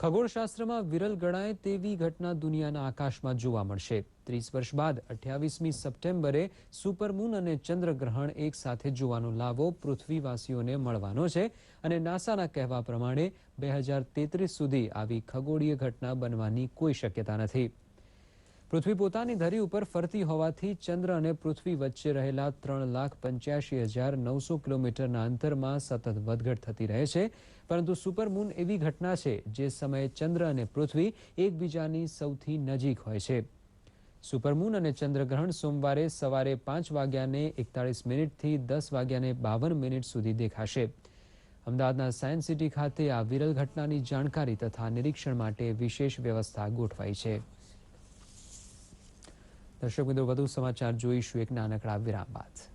ખગોળશાસ્ત્રમાં વિરલ ગણાય તેવી ઘટના દુનિયાના આકાશમાં જોવા મળશે। 30 વર્ષ બાદ 28મી સપ્ટેમ્બરે સુપરમૂન અને ચંદ્રગ્રહણ એક સાથે જોવાનો લાવો પૃથ્વીવાસીઓને મળવાનો છે અને નાસાના કહેવા પ્રમાણે 2033 સુધી આવી ખગોળીય ઘટના બનવાની કોઈ શક્યતા નથી। પૃથ્વી પોતાની ધરી ઉપર ફરતી હોવાથી ચંદ્ર અને પૃથ્વી વચ્ચે રહેલા 3,85,900 કિલોમીટરના અંતરમાં સતત વધઘટ થતી રહે છે, પરંતુ સુપરમૂન એવી ઘટના છે જે સમયે ચંદ્ર અને પૃથ્વી એકબીજાની સૌથી નજીક હોય છે। સુપરમૂન અને ચંદ્રગ્રહણ સોમવારે સવારે 5:41 થી 10:52 સુધી દેખાશે। અમદાવાદના સાયન્સ સિટી ખાતે આ વિરલ ઘટનાની જાણકારી તથા નિરીક્ષણ માટે વિશેષ વ્યવસ્થા ગોઠવાઈ છે। દર્શક મિત્રો, વધુ સમાચાર જોઈશું એક નાનકડા વિરામ બાદ।